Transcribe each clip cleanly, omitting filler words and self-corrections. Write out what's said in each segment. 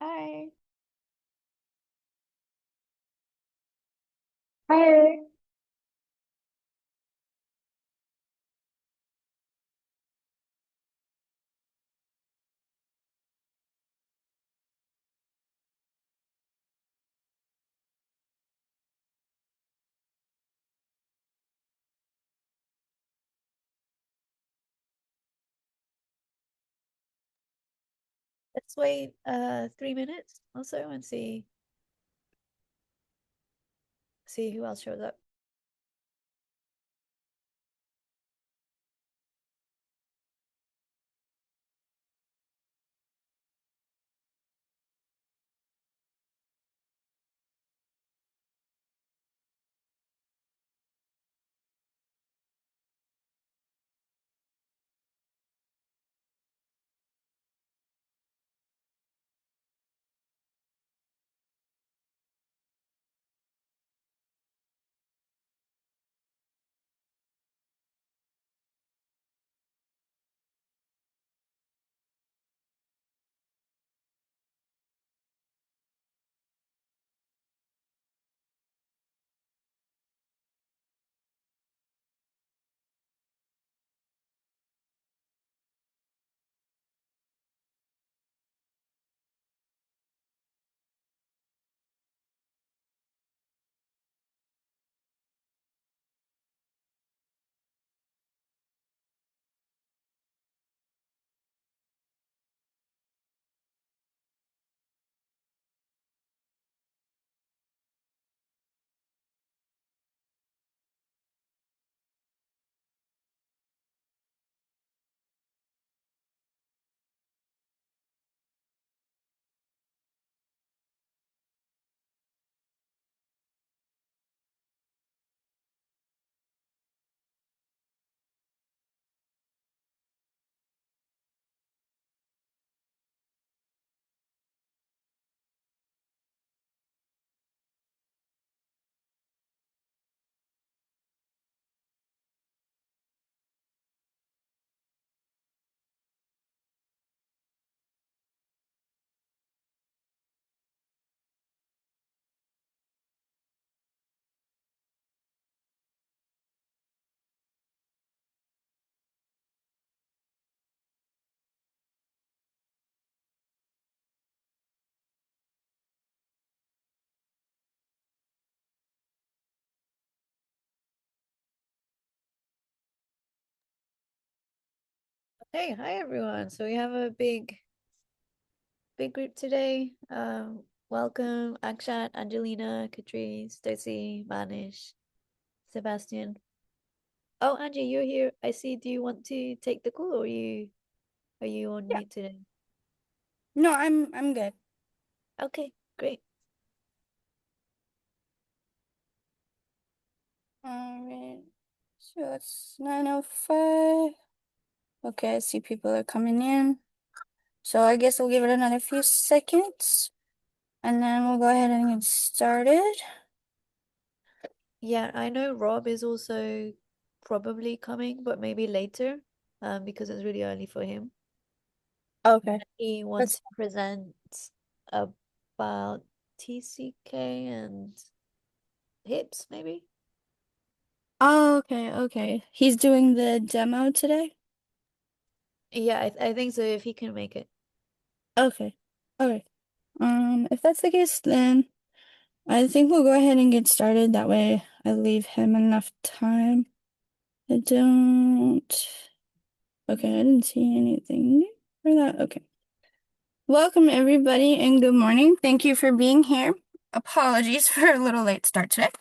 Hi. Hi. Let's wait 3 minutes or so and see who else shows up. Hey, hi everyone. So we have a big group today. Welcome Akshat, Angelina, Catrice, Stacy, Manish, Sebastian. Oh, Angie, you're here. I see. Do you want to take the call or are you on Yeah. mute today? No, I'm good. Okay, great. All right. So it's 9:05. Okay, I see people are coming in. So I guess we'll give it another few seconds and then we'll go ahead and get started. Yeah, I know Rob is also probably coming, but maybe later, because it's really early for him. Okay. He wants Let's to present about TCK and hips, maybe? Oh, okay. He's doing the demo today? Yeah, I think so if he can make it. Okay. Okay. If that's the case, then I think we'll go ahead and get started. That way I leave him enough time. I don't. Okay, I didn't see anything for that. Okay. Welcome, everybody, and good morning. Thank you for being here. Apologies for a little late start today.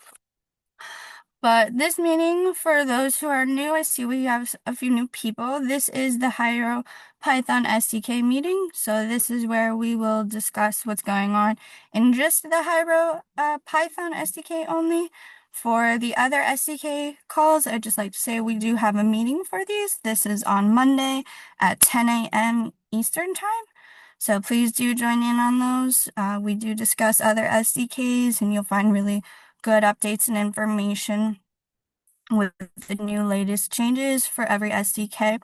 But this meeting, for those who are new, I see we have a few new people. This is the Hiero Python SDK meeting. So this is where we will discuss what's going on in just the Hiero Python SDK only. For the other SDK calls, I'd just like to say we do have a meeting for these. This is on Monday at 10 a.m. Eastern Time. So please do join in on those. We do discuss other SDKs, and you'll find really good updates and information with the new latest changes for every SDK.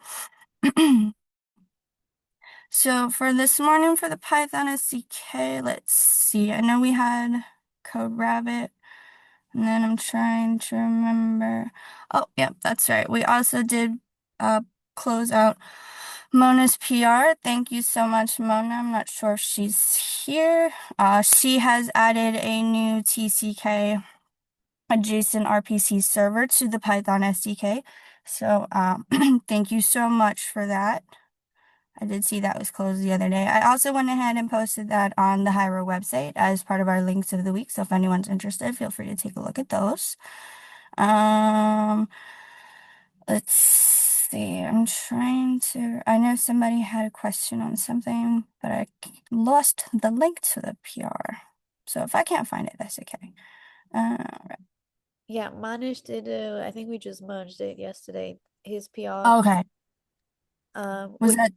So for this morning for the Python SDK, let's see. I know we had Code Rabbit, and then I'm trying to remember. Oh, yep, that's right. We also did uh close out Mona's PR. Thank you so much, Mona. I'm not sure if she's here. She has added a new TCK adjacent RPC server to the Python SDK. So thank you so much for that. I did see that was closed the other day. I also went ahead and posted that on the Hiero website as part of our links of the week. So if anyone's interested, feel free to take a look at those. Um, let's see. I know somebody had a question on something, but I lost the link to the PR. So if I can't find it, that's okay. Right. Yeah, managed did I think we just merged it yesterday. His PR, Okay. Was which that?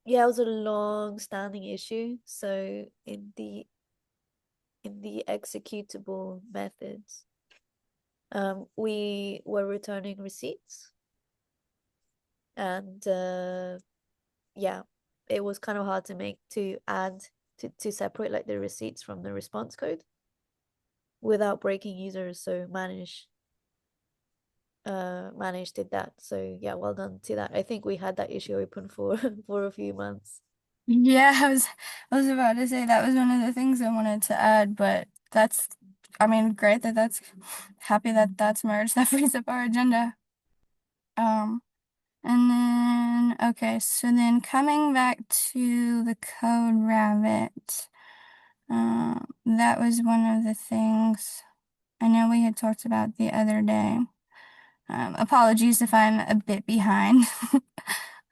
yeah, it was a long standing issue. So in the executable methods, we were returning receipts and yeah, it was kind of hard to make to add to separate like the receipts from the response code without breaking users. So managed did that. So yeah, well done to that. I think we had that issue open for for a few months. Yeah, I was about to say that was one of the things I wanted to add, but I mean, great that happy that that's merged. That frees up our agenda. Um, and then, okay, so then coming back to the Code Rabbit, that was one of the things I know we had talked about the other day. Apologies if I'm a bit behind.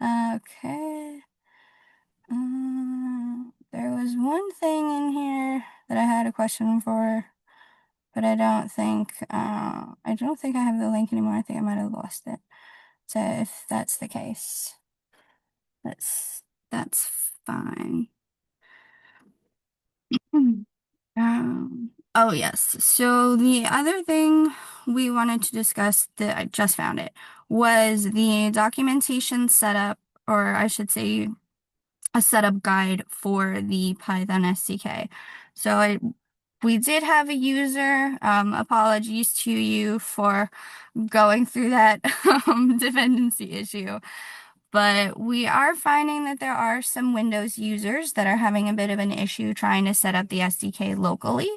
Okay. There was one thing in here that I had a question for, but I don't think I have the link anymore. I think I might have lost it. So if that's the case, that's that's fine. Hmm. Oh yes. So the other thing we wanted to discuss that I just found it was the documentation setup, or I should say a setup guide for the Python SDK. We did have a user, apologies to you for going through that dependency issue, but we are finding that there are some Windows users that are having a bit of an issue trying to set up the SDK locally.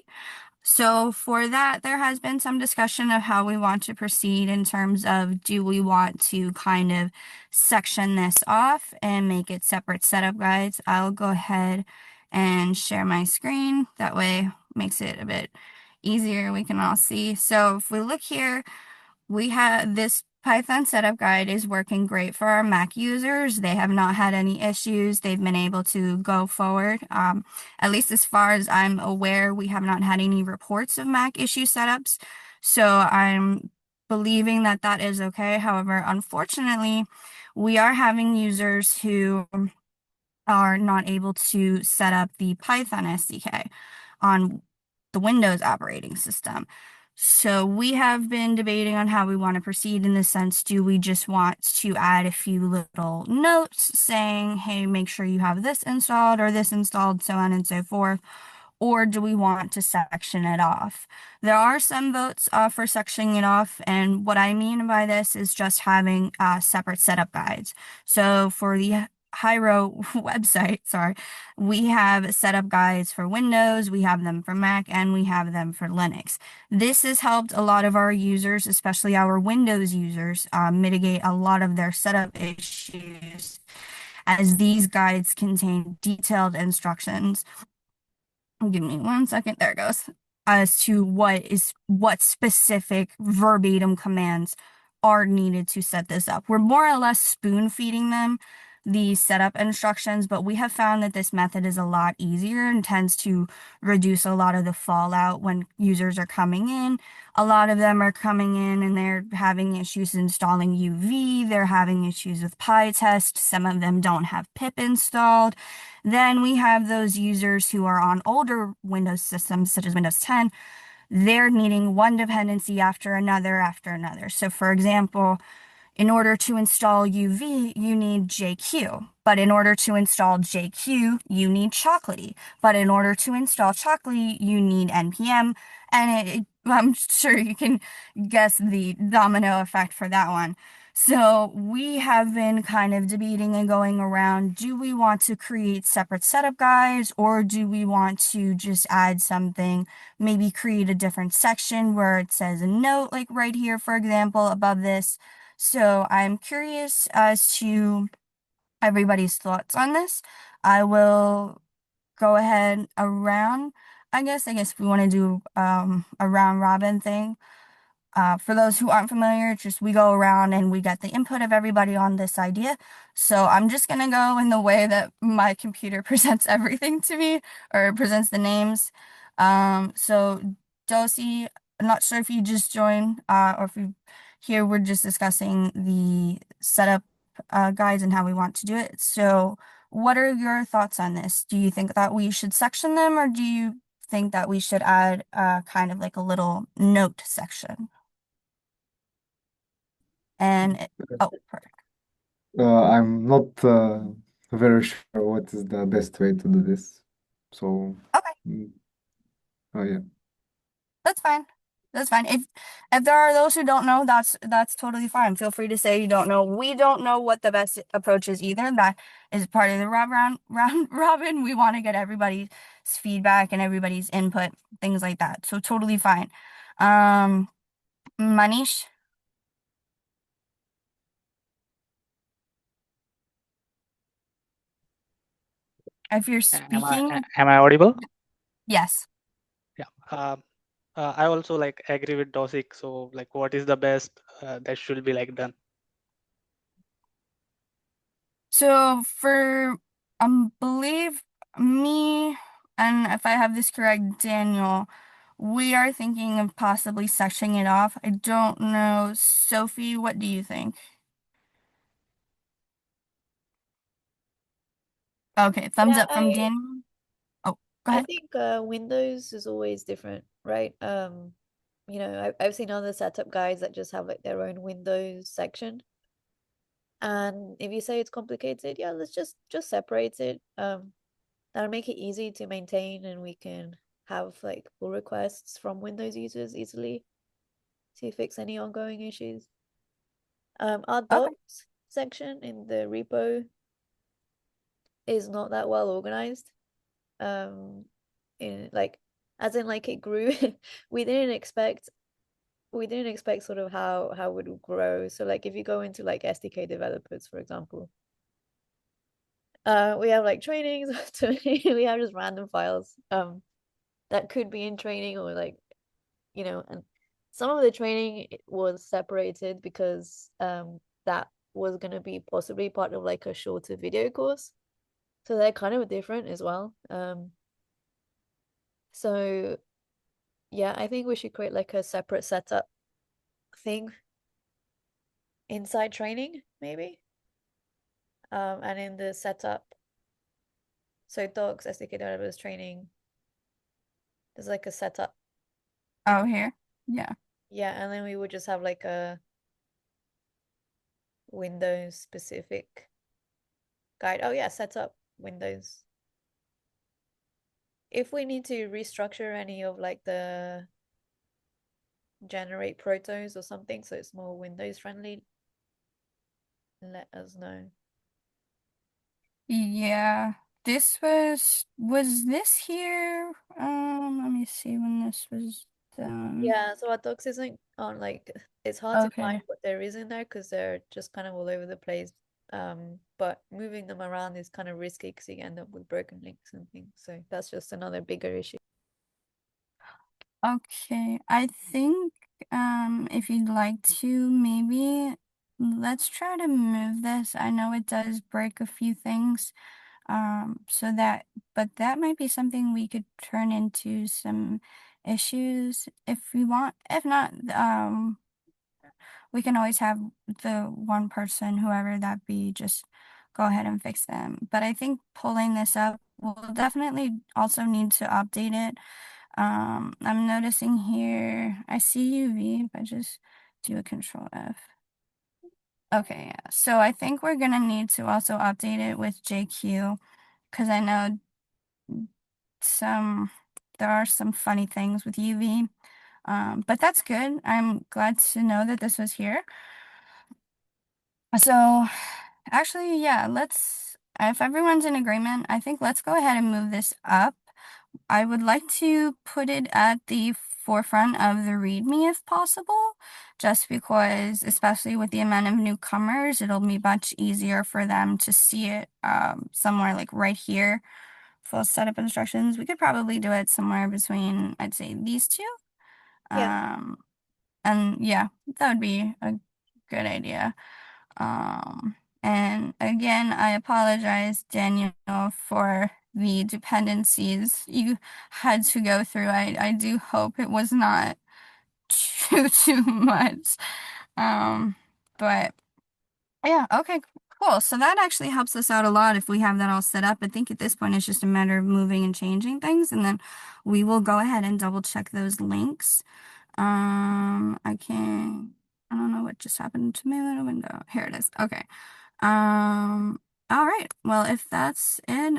So for that, there has been some discussion of how we want to proceed in terms of do we want to kind of section this off and make it separate setup guides. I'll go ahead and share my screen. That way it makes it a bit easier. We can all see. So if we look here, we have this Python setup guide is working great for our Mac users. They have not had any issues. They've been able to go forward. At least as far as I'm aware, we have not had any reports of Mac issue setups. So I'm believing that that is okay. However, unfortunately, we are having users who are not able to set up the Python SDK on the Windows operating system. So we have been debating on how we want to proceed in the sense, do we just want to add a few little notes saying, hey, make sure you have this installed or this installed, so on and so forth, or do we want to section it off? There are some votes for sectioning it off, and what I mean by this is just having separate setup guides. So for the Hiero website, sorry, we have setup guides for Windows, we have them for Mac, and we have them for Linux. This has helped a lot of our users, especially our Windows users, mitigate a lot of their setup issues, as these guides contain detailed instructions. Give me one second. There it goes. As to what specific verbatim commands are needed to set this up. We're more or less spoon feeding them the setup instructions, but we have found that this method is a lot easier and tends to reduce a lot of the fallout when users are coming in. A lot of them are coming in and they're having issues installing UV, they're having issues with PyTest, some of them don't have pip installed. Then we have those users who are on older Windows systems, such as Windows 10. They're needing one dependency after another after another. So for example, in order to install UV, you need JQ. But in order to install JQ, you need Chocolatey. But in order to install Chocolatey, you need NPM. And I'm sure you can guess the domino effect for that one. So we have been kind of debating and going around, do we want to create separate setup guides or do we want to just add something, maybe create a different section where it says a note, like right here, for example, above this. So I'm curious as to everybody's thoughts on this. I will go ahead around, I guess we want to do a round robin thing. For those who aren't familiar, just we go around and we get the input of everybody on this idea. So I'm just gonna go in the way that my computer presents everything to me or presents the names. So Dosey, I'm not sure if you just joined or if you here we're just discussing the setup guides and how we want to do it. So what are your thoughts on this? Do you think that we should section them or do you think that we should add kind of like a little note section? And oh, perfect. I'm not very sure what is the best way to do this. So, Okay, mm, oh yeah. that's fine. That's fine. If there are those who don't know, that's totally fine. Feel free to say you don't know. We don't know what the best approach is either. That is part of the round robin. We want to get everybody's feedback and everybody's input, things like that. So totally fine. Um, Manish, if you're Am I speaking, am I audible? yes. Yeah. I also like agree with Dosik. So like, what is the best that should be like done? So for believe me, and if I have this correct, Daniel, we are thinking of possibly sectioning it off. I don't know. Sophie, what do you think? Okay, thumbs Yeah, up from Daniel. Oh, go I ahead. think Windows is always different, right? I've seen other setup guides that just have like their own Windows section. And if you say it's complicated, yeah, let's just separate it. That'll make it easy to maintain and we can have like pull requests from Windows users easily to fix any ongoing issues. Our Okay. docs section in the repo is not that well organized. Um, in like as in like it grew. We didn't expect sort of how it would grow. So like if you go into like SDK developers, for example, we have like trainings, we have just random files that could be in training or like and some of the training was separated because that was going to be possibly part of like a shorter video course, so they're kind of different as well. So yeah, I think we should create like a separate setup thing inside training maybe, and in the setup, so docs SDK developers training, there's like a setup in Oh, here. Yeah. yeah, and then we would just have like a Windows specific guide. Oh yeah, setup Windows. If we need to restructure any of like the generate protos or something so it's more Windows friendly, let us know. Yeah. This was this here? Let me see when this was done. Yeah, so our docs isn't on like it's hard to find Okay. what there is in there because they're just kind of all over the place. But moving them around is kind of risky because you end up with broken links and things. So that's just another bigger issue. Okay, I think if you'd like to, maybe let's try to move this. I know it does break a few things, so that, but that might be something we could turn into some issues if we want. If not, we can always have the one person, whoever that be, just go ahead and fix them. But I think pulling this up, we'll definitely also need to update it. I'm noticing here, I see UV if I just do a control F. Okay, yeah. So I think we're gonna need to also update it with JQ because I know there are some funny things with UV. But that's good. I'm glad to know that this was here. So actually, yeah, if everyone's in agreement, I think let's go ahead and move this up. I would like to put it at the forefront of the README if possible, just because, especially with the amount of newcomers, it'll be much easier for them to see it somewhere like right here. Full setup instructions. We could probably do it somewhere between, I'd say, these two. Yeah. And yeah, that would be a good idea. And again, I apologize, Daniel, for the dependencies you had to go through. I do hope it was not too much. But yeah, okay, cool. So that actually helps us out a lot if we have that all set up. I think at this point it's just a matter of moving and changing things, and then we will go ahead and double check those links. I don't know what just happened to my little window. Here it is. Okay. All right. Well, if that's it,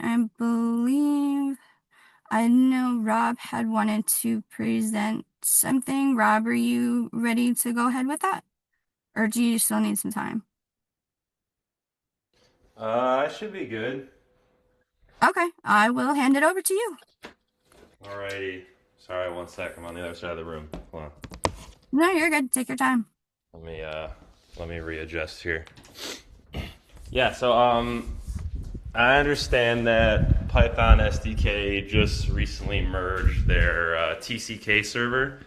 I know Rob had wanted to present something. Rob, are you ready to go ahead with that? Or do you still need some time? I should be good. Okay, I will hand it over to you. Alrighty. Sorry, one sec. I'm on the other side of the room. Hold on. No, you're good. Take your time. Let me readjust here. Yeah, so I understand that Python SDK just recently merged their TCK server.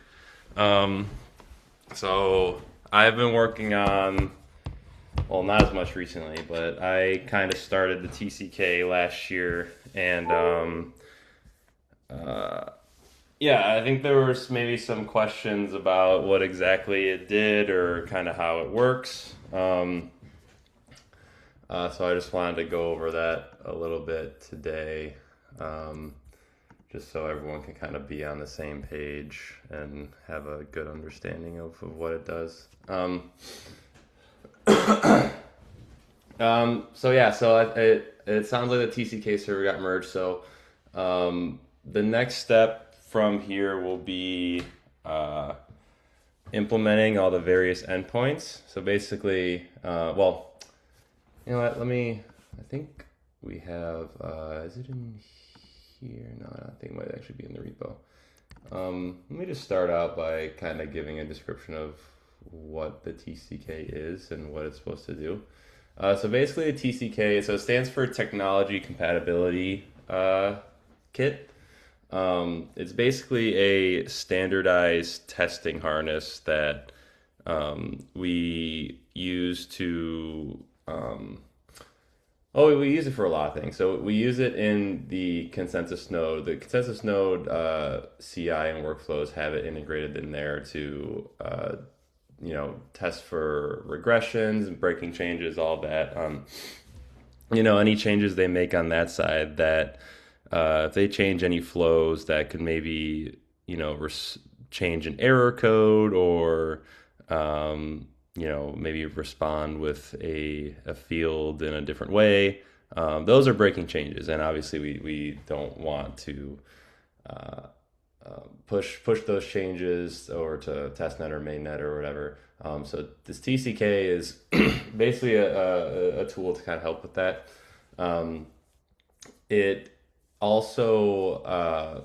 So I've been working on, well, not as much recently, but I kind of started the TCK last year, and yeah, I think there was maybe some questions about what exactly it did or kind of how it works. So I just wanted to go over that a little bit today, just so everyone can kind of be on the same page and have a good understanding of what it does. So yeah, it sounds like the TCK server got merged. So the next step from here will be implementing all the various endpoints. So basically, well, you know what? I think we have. Is it in here? No, I think it might actually be in the repo. Let me just start out by kind of giving a description of what the TCK is and what it's supposed to do. So basically, a TCK, so it stands for Technology Compatibility Kit. It's basically a standardized testing harness that we use to we use it for a lot of things. So we use it in the consensus node. The consensus node CI and workflows have it integrated in there to test for regressions and breaking changes, all of that. Any changes they make on that side that if they change any flows that could maybe change an error code or maybe respond with a field in a different way. Those are breaking changes, and obviously we don't want to push those changes or to testnet or mainnet or whatever. So this TCK is basically a tool to kind of help with that. It also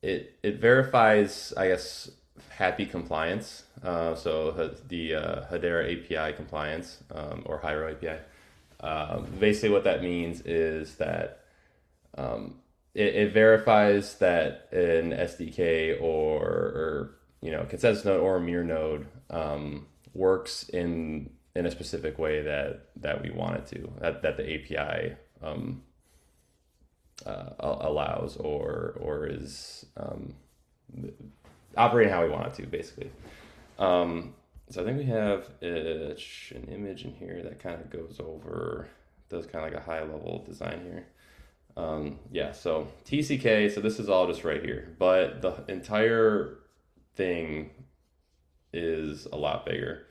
it verifies, I guess, happy compliance. So the Hedera API compliance or Hiero API. Basically, what that means is that it verifies that an SDK or consensus node or a mirror node works in a specific way that we want it to, that the API allows or is operating how we want it to, basically. So I think we have an image in here that kind of does kind of like a high level design here. Yeah, so TCK, so this is all just right here, but the entire thing is a lot bigger.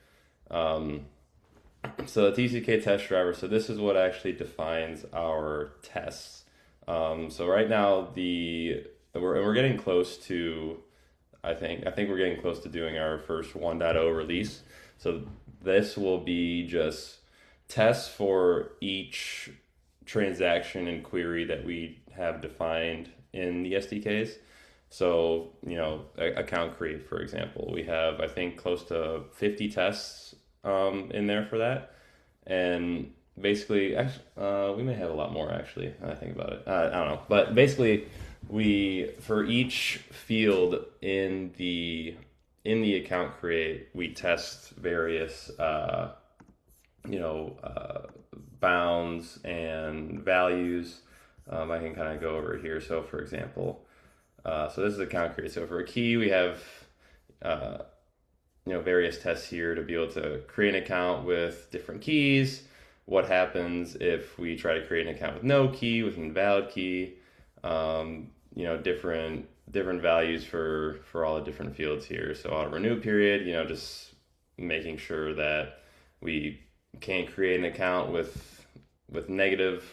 So the TCK test driver, so this is what actually defines our tests. So right now we're getting close to, I think we're getting close to doing our first 1.0 release. So this will be just tests for each transaction and query that we have defined in the SDKs. So, account create, for example, we have, I think, close to 50 tests in there for that. And basically, we may have a lot more actually. When I think about it. I don't know, but basically, for each field in the account create, we test various bounds and values. I can kind of go over here. So, for example, so this is account create. So for a key, we have various tests here to be able to create an account with different keys. What happens if we try to create an account with no key, with an invalid key? Different values for all the different fields here. So auto renew period, just making sure that we can't create an account with a negative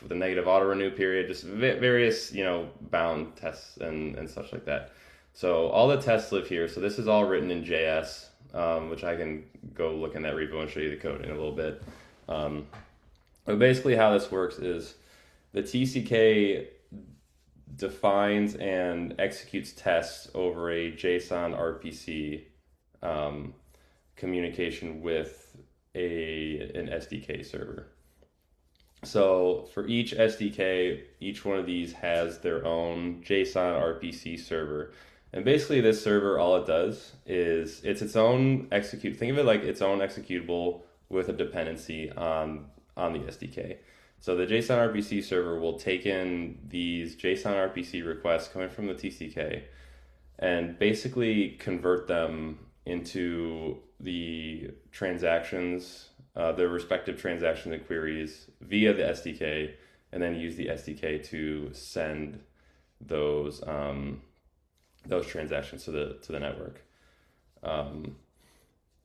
auto renew period, just various bound tests and such like that. So all the tests live here. So this is all written in JS, which I can go look in that repo and show you the code in a little bit. But basically how this works is the TCK defines and executes tests over a JSON RPC communication with an SDK server. So for each SDK, each one of these has their own JSON RPC server. And basically this server, all it does is it's its own think of it like its own executable with a dependency on the SDK. So the JSON RPC server will take in these JSON RPC requests coming from the TCK and basically convert them into the transactions, their respective transactions and queries via the SDK, and then use the SDK to send those transactions to the network.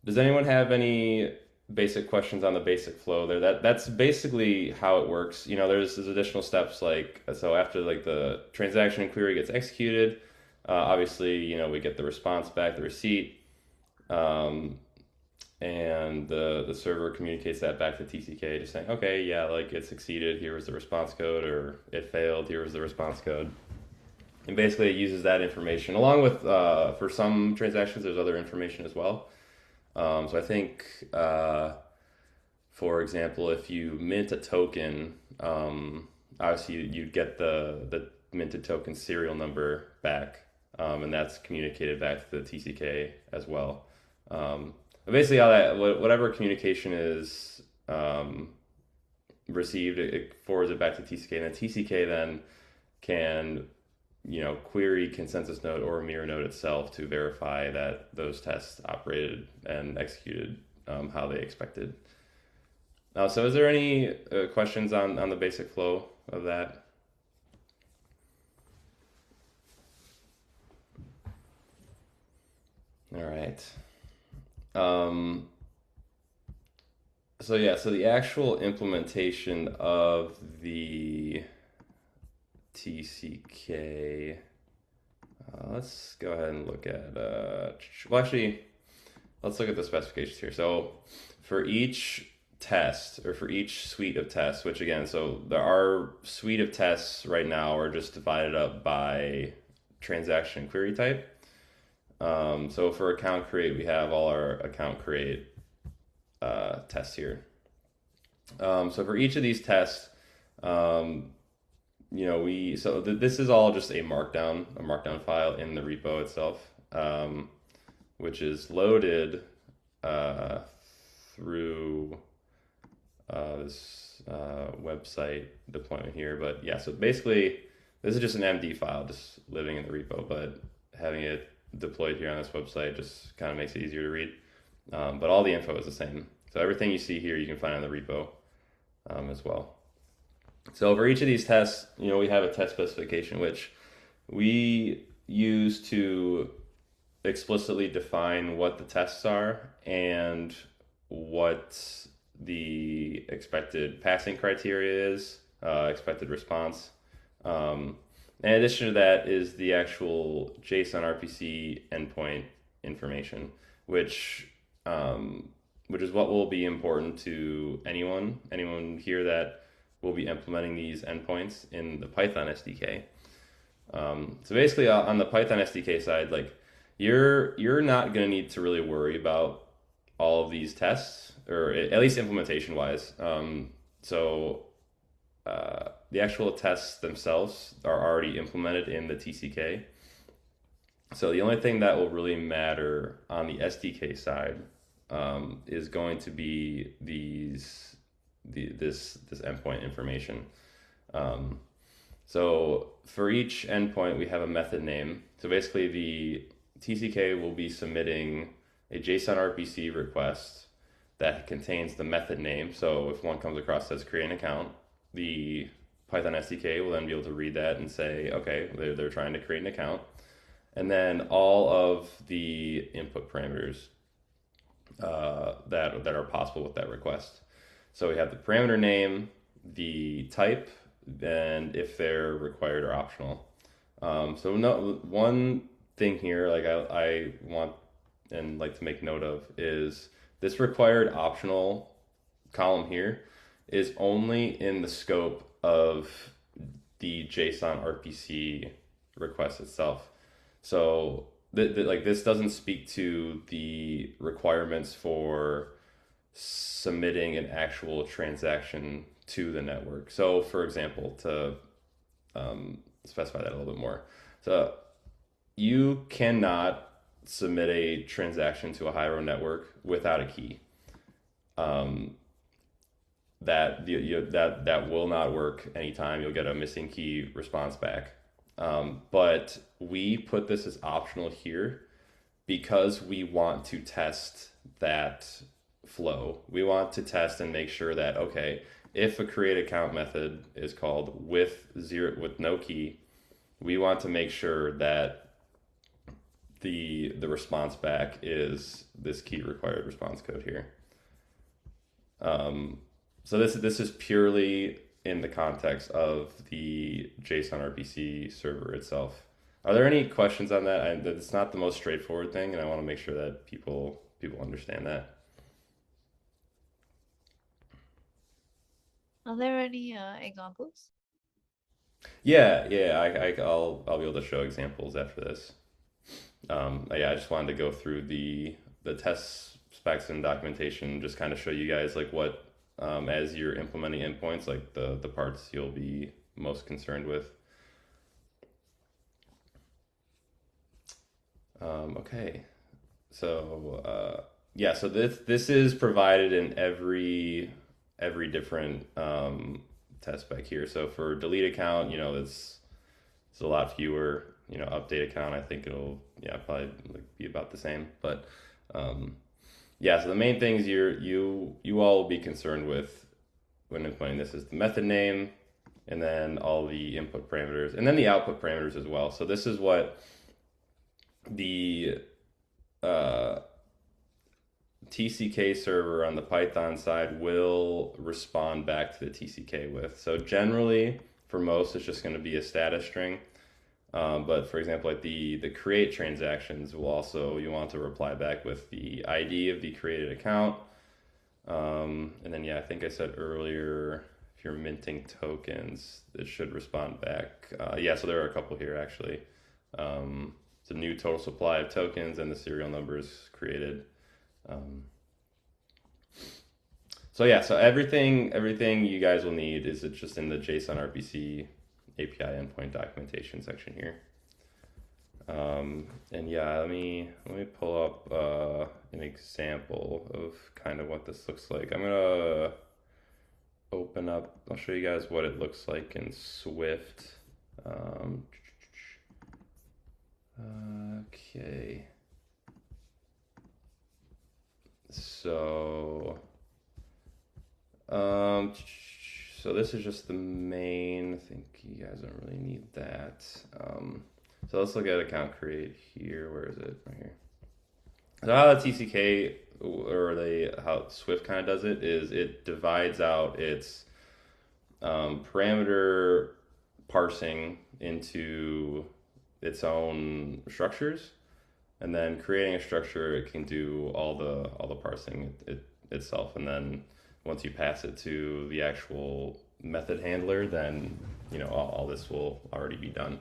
Does anyone have any basic questions on the basic flow there? That's basically how it works. There's additional steps so after the transaction and query gets executed, obviously we get the response back, the receipt, and the server communicates that back to TCK, just saying, okay, yeah, it succeeded, here was the response code, or it failed, here was the response code. And basically it uses that information along with, for some transactions, there's other information as well. So I think, for example, if you mint a token, obviously you'd get the minted token serial number back, and that's communicated back to the TCK as well. Basically, how whatever communication is received, it forwards it back to TCK, and the TCK then can query consensus node or mirror node itself to verify that those tests operated and executed how they expected. So is there any questions on the basic flow of that? All right. So the actual implementation of the TCK, let's go ahead and look at, let's look at the specifications here. So for each test, or for each suite of tests, which again, so our suite of tests right now are just divided up by transaction query type. So for account create, we have all our account create tests here. So for each of these tests, this is all just a markdown file in the repo itself, which is loaded through this website deployment here. But yeah, so basically this is just an MD file just living in the repo, but having it deployed here on this website just kind of makes it easier to read. But all the info is the same. So everything you see here you can find on the repo as well. So for each of these tests, we have a test specification, which we use to explicitly define what the tests are and what the expected passing criteria is, expected response. In addition to that is the actual JSON RPC endpoint information, which is what will be important to anyone here that will be implementing these endpoints in the Python SDK. So basically, on the Python SDK side, like you're not going to need to really worry about all of these tests, or at least implementation wise. The actual tests themselves are already implemented in the TCK. So the only thing that will really matter on the SDK side is going to be this endpoint information. So for each endpoint, we have a method name. So basically, the TCK will be submitting a JSON RPC request that contains the method name. So if one comes across that says create an account, the Python SDK will then be able to read that and say, okay, they're trying to create an account. And then all of the input parameters that are possible with that request. So we have the parameter name, the type, and if they're required or optional. One thing here, like I want and like to make note of, is this required optional column here is only in the scope of the JSON RPC request itself. So like this doesn't speak to the requirements for submitting an actual transaction to the network. So for example, to specify that a little bit more, so you cannot submit a transaction to a Hiero network without a key. That will not work anytime. You'll get a missing key response back. But we put this as optional here because we want to test that flow. We want to test and make sure that, okay, if a create account method is called with no key, we want to make sure that the response back is this key required response code here. So this is purely in the context of the JSON RPC server itself. Are there any questions on that? It's not the most straightforward thing, and I want to make sure that people understand that. Are there any examples? Yeah, I'll be able to show examples after this. I just wanted to go through the test specs and documentation, just kind of show you guys like what as you're implementing endpoints, like the parts you'll be most concerned with. Okay, so so this is provided in every different test spec here. So for delete account, it's a lot fewer. Update account, I think it'll probably be about the same. But so the main things you all will be concerned with when implementing this is the method name, and then all the input parameters, and then the output parameters as well. So this is what the TCK server on the Python side will respond back to the TCK with. So generally, for most, it's just going to be a status string. But for example, like the create transactions will also, you want to reply back with the ID of the created account. And then, I think I said earlier, if you're minting tokens, it should respond back. So there are a couple here actually. It's a new total supply of tokens and the serial numbers created. So everything you guys will need is just in the JSON RPC API endpoint documentation section here. Let me pull up an example of kind of what this looks like. I'm gonna open up. I'll show you guys what it looks like in Swift. Okay. So this is just the main. I think you guys don't really need that. So let's look at account create here. Where is it? Right here. So how the TCK how Swift kind of does it is it divides out its parameter parsing into its own structures, and then creating a structure, it can do all the parsing itself, and then once you pass it to the actual method handler, then all this will already be done.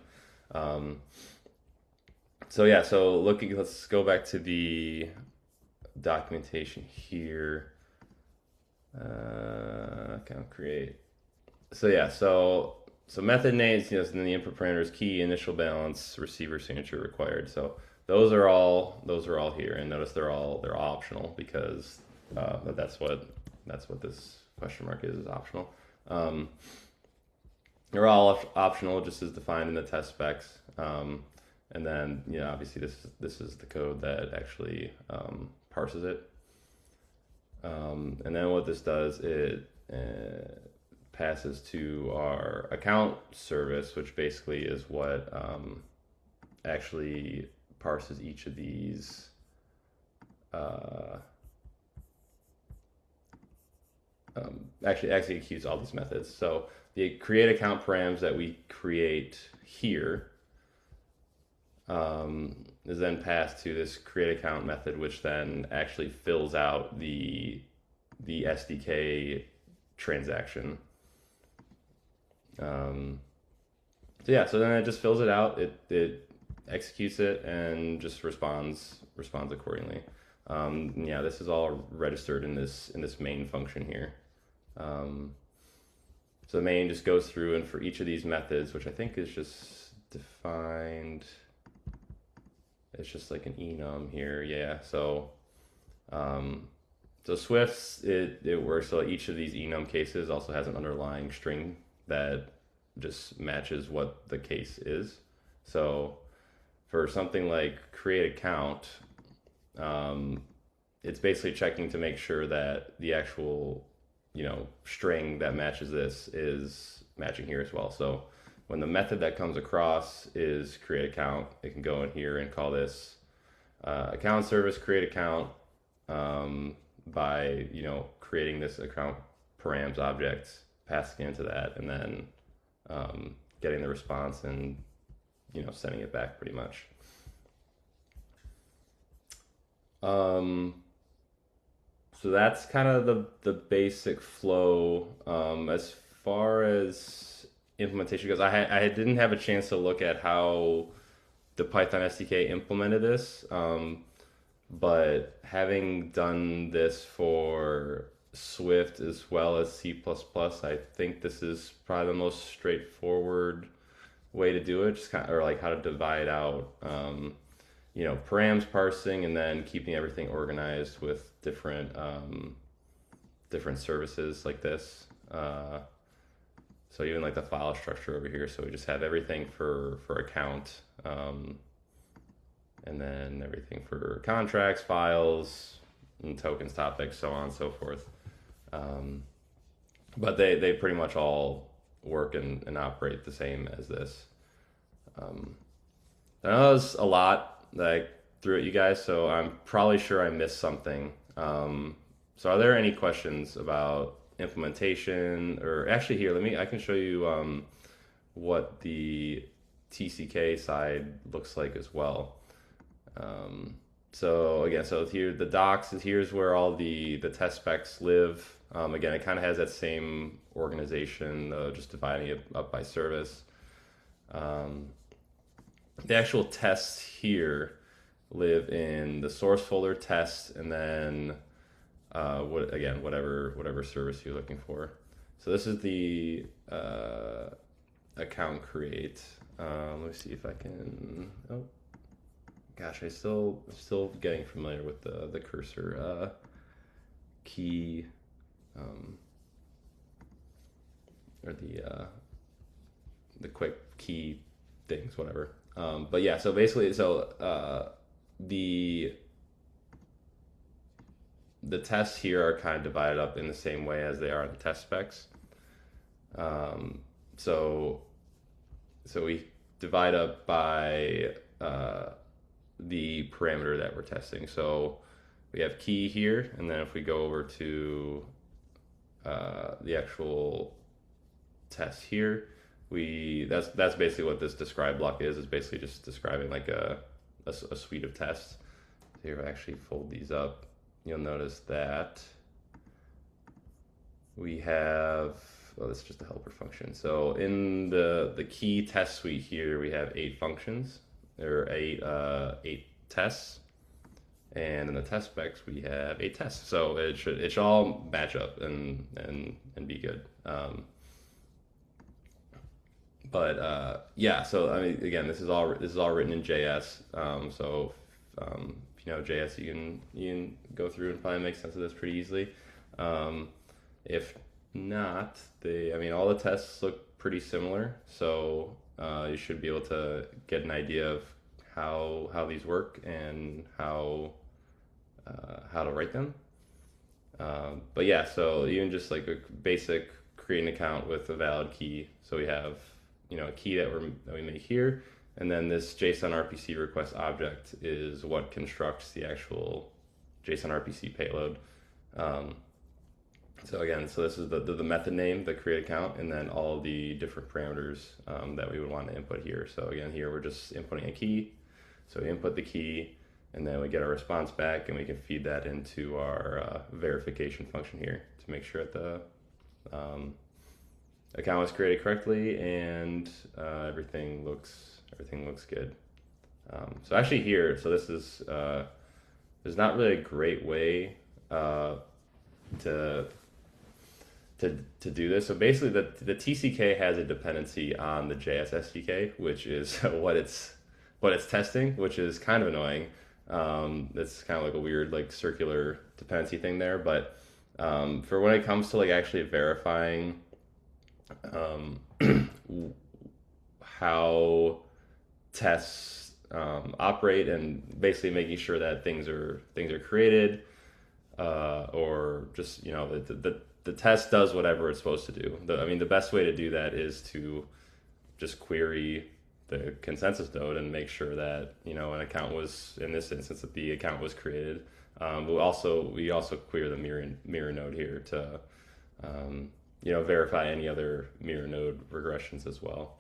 So yeah, let's go back to the documentation here. Account create. So yeah, so method names, and then the input parameters: key, initial balance, receiver signature required. So those are all here, and notice they're all optional because that's what this question mark is optional. They're all optional, just as defined in the test specs. And then obviously this is the code that actually parses it. And then what this does, it passes to our account service, which basically is what actually parses each of these actually executes all these methods. So the create account params that we create here is then passed to this create account method, which then actually fills out the SDK transaction. So then it just fills it out. It executes it and just responds accordingly. This is all registered in this main function here. So the main just goes through, and for each of these methods, which I think is just defined, it's just like an enum here. Yeah. So Swift's it works so each of these enum cases also has an underlying string that just matches what the case is. So for something like create account, it's basically checking to make sure that the actual string that matches this is matching here as well. So when the method that comes across is create account, it can go in here and call this account service create account by creating this account params object, passing into that, and then getting the response and sending it back pretty much. So that's kind of the basic flow. As far as implementation goes, I didn't have a chance to look at how the Python SDK implemented this, but having done this for Swift as well as C++, I think this is probably the most straightforward way to do it, just kind of, or like how to divide out params parsing and then keeping everything organized with different services like this. So even like the file structure over here, so we just have everything for account, and then everything for contracts, files, and tokens, topics, so on and so forth. But they pretty much all work and operate the same as this. I know that was a lot that I threw at you guys, so I'm probably sure I missed something. So are there any questions about implementation? Or actually here, I can show you what the TCK side looks like as well. So again, here the docs here's where all the test specs live. Again, it kind of has that same organization, just dividing it up by service. The actual tests here live in the source folder tests, and then whatever service you're looking for. So this is the account create. Let me see if I can. Oh, gosh, I'm still getting familiar with the cursor key, or the quick key things, whatever. But yeah, so basically, the tests here are kind of divided up in the same way as they are in the test specs. So we divide up by the parameter that we're testing. So we have key here, and then if we go over to the actual test here, that's basically what this describe block is. It's basically just describing like a suite of tests. So here, if I actually fold these up, you'll notice that we have, well, this is just a helper function. So in the key test suite here, we have 8 functions, or 8 tests. And in the test specs, we have 8 tests. So it should all match up and be good. Yeah, so I mean, again, this is all written in JS. So if you know JS, you can go through and probably make sense of this pretty easily. If not, I mean, all the tests look pretty similar. So you should be able to get an idea of how these work and how to write them. But yeah, so even just like a basic create an account with a valid key. So we have, you know, a key that we make here, and then this JSON RPC request object is what constructs the actual JSON RPC payload. So again, so this is the method name, the create account, and then all the different parameters that we would want to input here. So again, here we're just inputting a key. So we input the key, and then we get a response back, and we can feed that into our verification function here to make sure that the account was created correctly and everything looks good. So actually here, so this is there's not really a great way to do this. So basically, the TCK has a dependency on the JS SDK, which is what it's testing, which is kind of annoying. It's kind of like a weird like circular dependency thing there, but for when it comes to like actually verifying how tests operate and basically making sure that things are created, or just, you know, the test does whatever it's supposed to do. I mean, the best way to do that is to just query the consensus node and make sure that, you know, an account was, in this instance, that the account was created. But we also query the mirror node here to you know, verify any other mirror node regressions as well.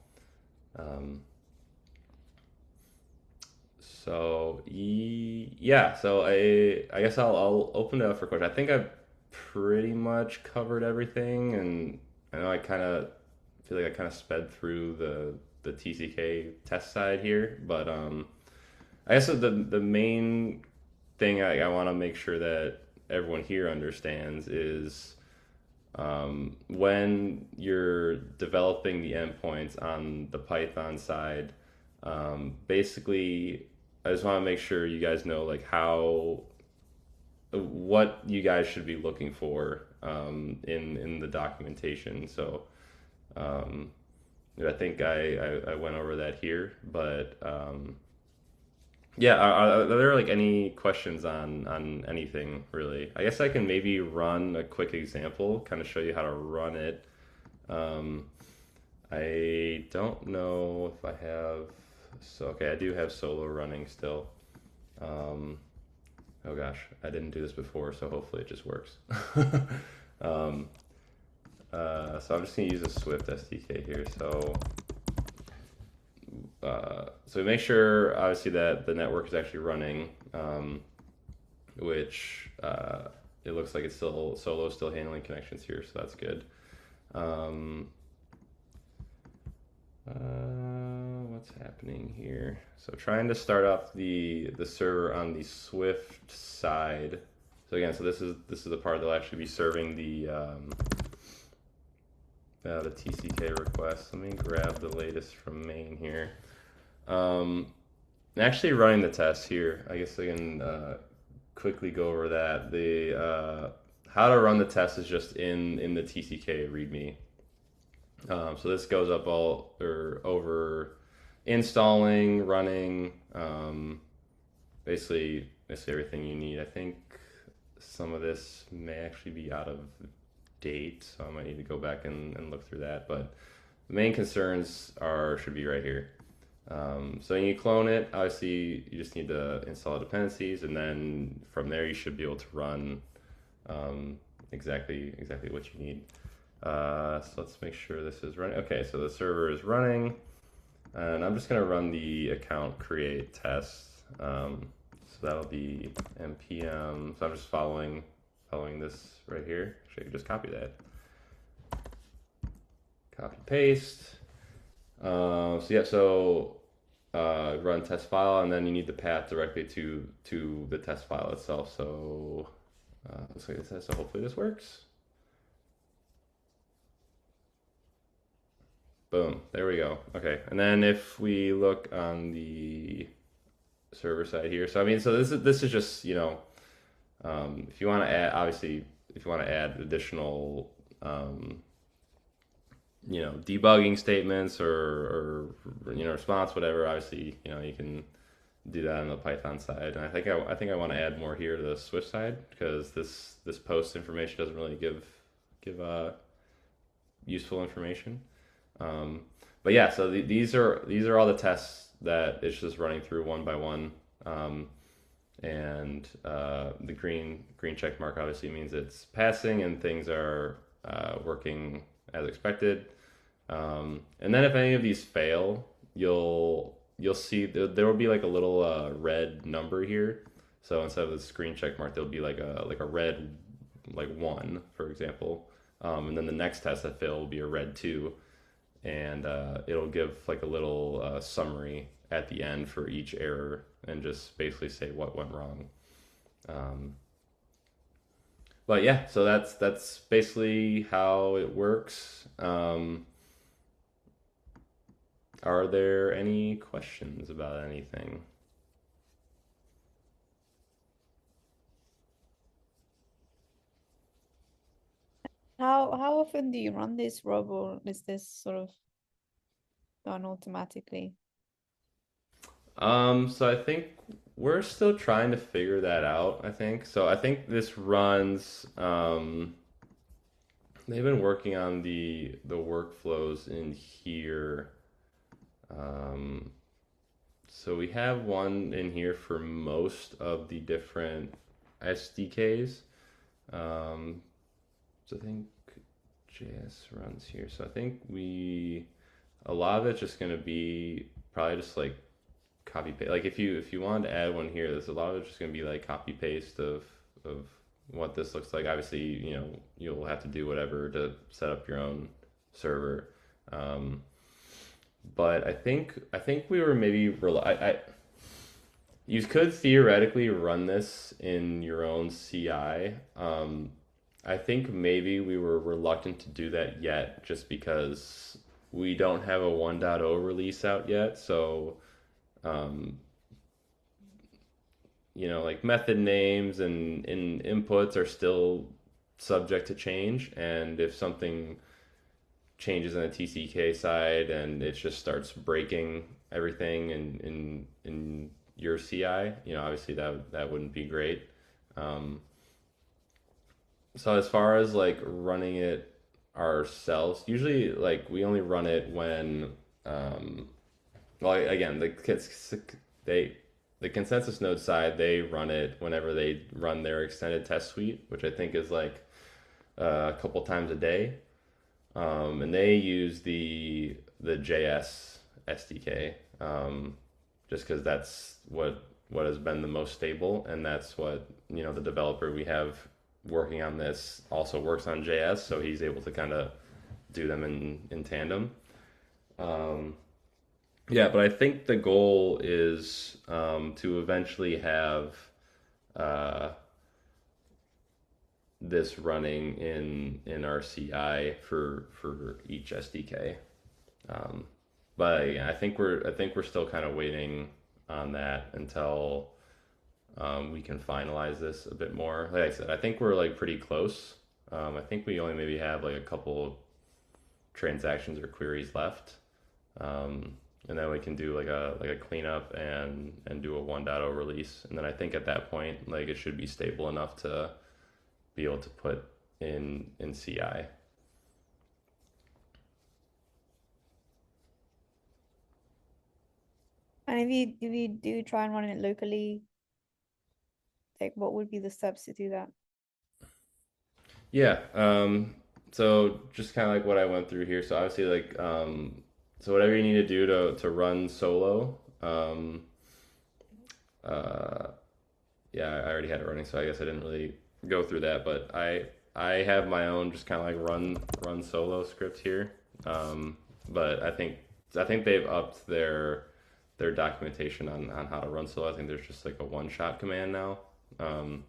So yeah, so I guess I'll open it up for questions. I think I've pretty much covered everything, and I know I kind of feel like I kind of sped through the TCK test side here, but I guess the main thing I want to make sure that everyone here understands is when you're developing the endpoints on the Python side, basically I just want to make sure you guys know like what you guys should be looking for in the documentation. So I think I went over that here, but yeah, are there like any questions on anything really? I guess I can maybe run a quick example, kind of show you how to run it. I don't know if I have, so okay, I do have solo running still. Oh gosh, I didn't do this before, so hopefully it just works. So I'm just gonna use a Swift SDK here. So we make sure, obviously, that the network is actually running, which it looks like it's still handling connections here, so that's good. What's happening here? So trying to start up the server on the Swift side. So again, so this is the part that'll actually be serving the TCK request. Let me grab the latest from main here. Actually running the test here, I guess I can quickly go over that. The how to run the test is just in the TCK README. So this goes up over installing, running, basically everything you need. I think some of this may actually be out of date, so I might need to go back and look through that. But the main concerns should be right here. So when you clone it, obviously you just need to install dependencies, and then from there you should be able to run exactly what you need. So let's make sure this is running. Okay, so the server is running, and I'm just gonna run the account create test. So that'll be npm. So I'm just following this right here. Actually, I could just copy that. Copy paste. So yeah, so run test file, and then you need the path directly to the test file itself. So looks like it says, so hopefully this works. Boom, there we go. Okay, and then if we look on the server side here, so I mean, so this is just, you know, if you want to add, obviously, if you want to add additional, you know, debugging statements or you know, response, whatever, obviously, you know, you can do that on the Python side. And I think I want to add more here to the Swift side, because this post information doesn't really give useful information. But yeah, so these are all the tests that it's just running through one by one. And the green check mark obviously means it's passing and things are working as expected. And then if any of these fail, you'll see there will be like a little red number here. So instead of this green check mark, there'll be like a red, like 1, for example. And then the next test that failed will be a red 2, and it'll give like a little summary at the end for each error and just basically say what went wrong. But yeah, so that's basically how it works. Are there any questions about anything? How often do you run this, Rob, or is this sort of done automatically? So I think we're still trying to figure that out, I think. So I think this runs, they've been working on the workflows in here. So we have one in here for most of the different SDKs. So I think JS runs here. So I think a lot of it's just going to be probably just like copy paste. Like if you wanted to add one here, there's a lot of it's just going to be like copy paste of what this looks like. Obviously, you know, you'll have to do whatever to set up your own server. But I think we were maybe you could theoretically run this in your own CI. I think maybe we were reluctant to do that yet, just because we don't have a 1.0 release out yet. So, you know, like method names and inputs are still subject to change. And if something changes on the TCK side and it just starts breaking everything in your CI, you know, obviously that wouldn't be great. So as far as like running it ourselves, usually like we only run it when, well, again, the consensus node side, they run it whenever they run their extended test suite, which I think is like a couple times a day. And they use the JS SDK, just because that's what has been the most stable, and that's what, you know, the developer we have working on this also works on JS, so he's able to kind of do them in tandem. Yeah, but I think the goal is to eventually have this running in our CI for each SDK. But yeah, I think we're still kind of waiting on that until we can finalize this a bit more. Like I said, I think we're like pretty close. I think we only maybe have like a couple transactions or queries left. And then we can do like a cleanup and do a 1.0 release. And then I think at that point, like it should be stable enough to be able to put in CI. And if you do try and run it locally, like what would be the steps to do that? Yeah. So just kind of like what I went through here. So obviously, like, so whatever you need to do to run solo. Uh, yeah, I already had it running, so I guess I didn't really go through that. But I have my own just kind of like run solo script here. But I think they've upped their documentation on how to run solo. I think there's just like a one shot command now. Um,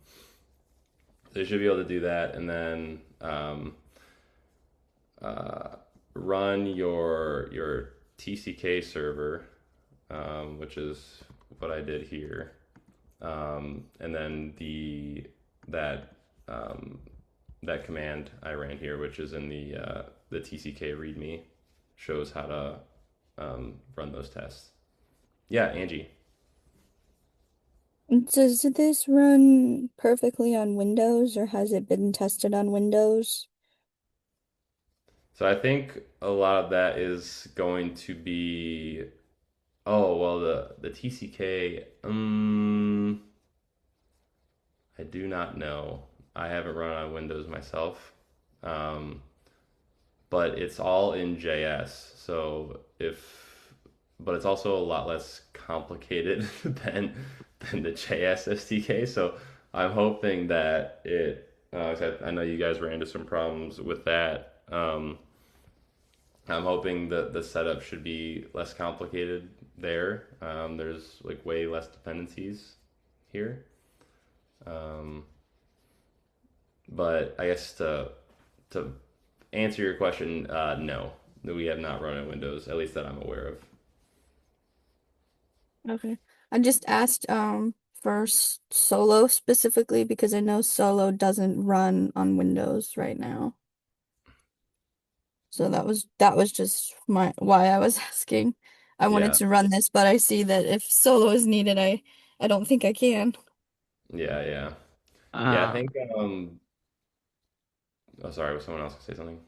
they should be able to do that, and then uh, run your TCK server, which is what I did here, and then that um, that command I ran here, which is in the TCK README, shows how to run those tests. Yeah, Angie. Does this run perfectly on Windows, or has it been tested on Windows? So I think a lot of that is going to be. Oh well, the TCK. I do not know. I haven't run on Windows myself, um, but it's all in JS. But it's also a lot less complicated than the JS SDK. So I'm hoping that it. I know you guys ran into some problems with that. I'm hoping that the setup should be less complicated there. There's like way less dependencies here. Um, but I guess to answer your question, no, we have not run on Windows, at least that I'm aware of. Okay. I just asked for Solo specifically because I know Solo doesn't run on Windows right now. So that was just why I was asking. I wanted Yeah, to run this, but I see that if Solo is needed, I don't think I can. yeah, yeah, yeah. I Uh, think. Oh, sorry. Was someone else gonna say something?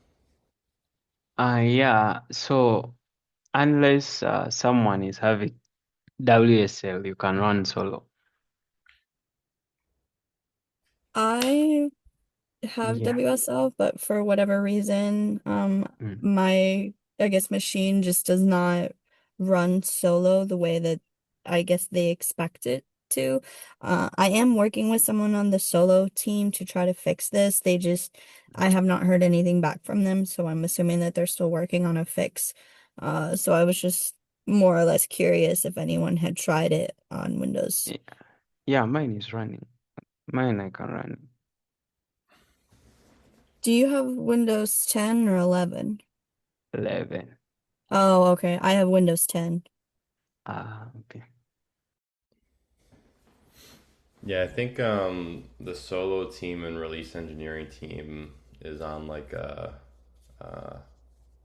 yeah. So unless someone is having WSL, you can run solo. I have Yeah. WSL, but for whatever reason, Mm. my I guess machine just does not run solo the way that I guess they expect it to. I am working with someone on the solo team to try to fix this. I have not heard anything back from them, so I'm assuming that they're still working on a fix. So I was just more or less curious if anyone had tried it on Windows. Yeah, yeah, mine is running. Mine I can run. Do you have Windows 10 or 11? 11. Oh, okay. I have Windows 10. Okay. Yeah, I think the solo team and release engineering team is on uh,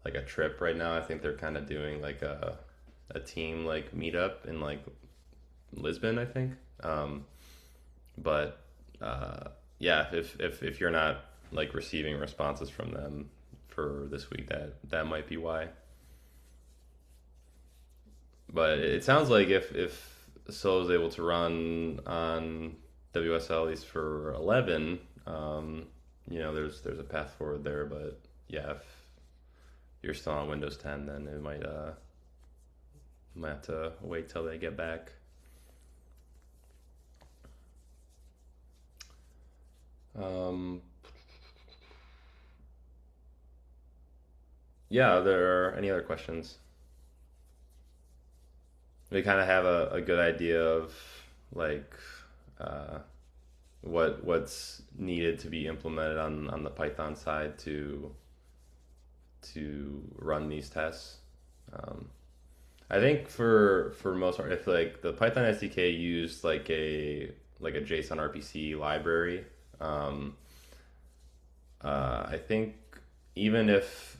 like a trip right now. I think they're kind of doing like a team like meetup in like Lisbon, I think. But yeah, if you're not like receiving responses from them for this week, that might be why. But it sounds like if Solo is able to run on WSL at least for 11, there's a path forward there. But yeah, if you're still on Windows 10, then it might have to wait till they get back. Yeah, are there any other questions? We kind of have a good idea of like uh, what's needed to be implemented on the Python side to run these tests. Um, I think for most part, if like the Python SDK used like a JSON RPC library, um, I think even if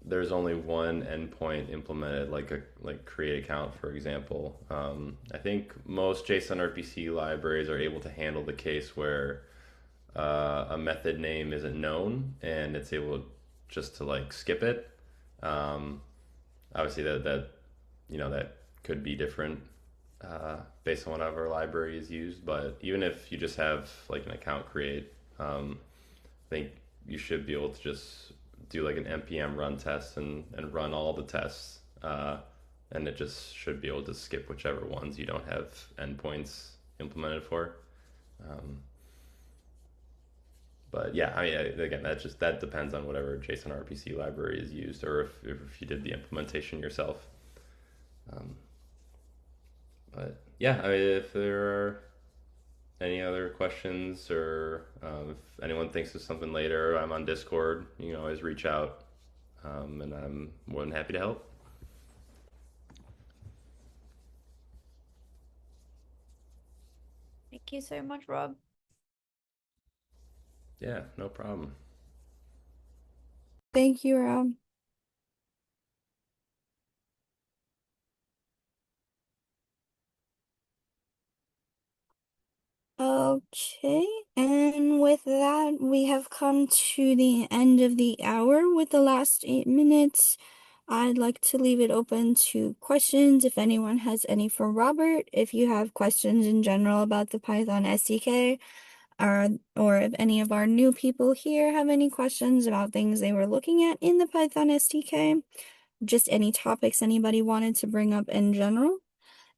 there's only one endpoint implemented, like create account, for example, I think most JSON RPC libraries are able to handle the case where a method name isn't known and it's able just to like skip it. Um, Obviously that could be different based on whatever library is used. But even if you just have like an account create, I think you should be able to just do like an npm run test and run all the tests, and it just should be able to skip whichever ones you don't have endpoints implemented for. Um, but yeah, I mean, again, that depends on whatever JSON RPC library is used, or if you did the implementation yourself. But yeah, I mean, if there are any other questions, or if anyone thinks of something later, I'm on Discord. You can always reach out, and I'm more than happy to help. Thank you so much, Rob. Yeah, no problem. Thank you, Rob. Okay, and with that, we have come to the end of the hour with the last 8 minutes. I'd like to leave it open to questions if anyone has any for Robert. If you have questions in general about the Python SDK, or if any of our new people here have any questions about things they were looking at in the Python SDK, just any topics anybody wanted to bring up in general.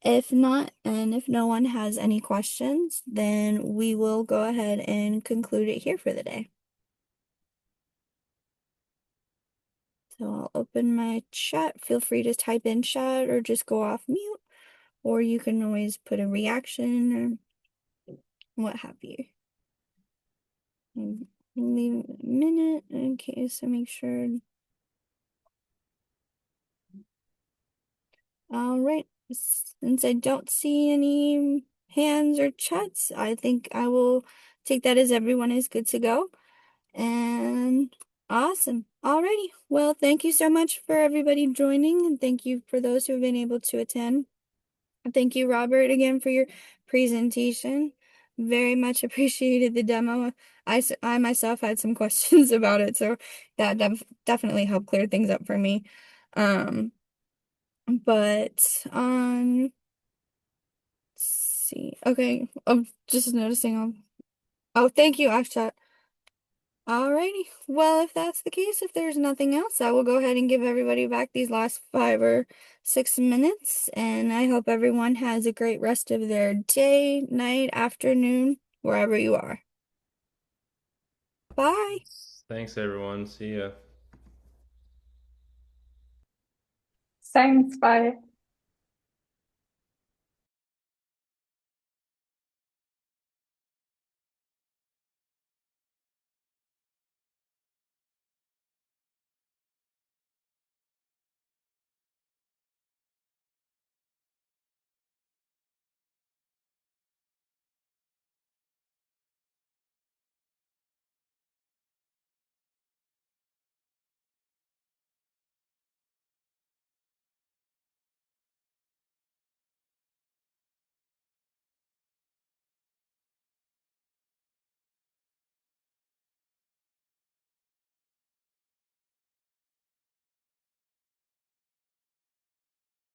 If not, and if no one has any questions, then we will go ahead and conclude it here for the day. So I'll open my chat. Feel free to type in chat or just go off mute, or you can always put a reaction or what have you. And leave it a minute in case I make sure. All right, since I don't see any hands or chats, I think I will take that as everyone is good to go. And awesome. Alrighty. Well, thank you so much for everybody joining, and thank you for those who have been able to attend. Thank you, Robert, again for your presentation. Very much appreciated the demo. I myself had some questions about it, so that definitely helped clear things up for me. But let's see. Okay, I'm just noticing. Oh, thank you, Akshat. Alrighty. Well, if that's the case, if there's nothing else, I will go ahead and give everybody back these last 5 or 6 minutes. And I hope everyone has a great rest of their day, night, afternoon, wherever you are. Bye. Thanks, everyone. See ya. Thanks. Bye.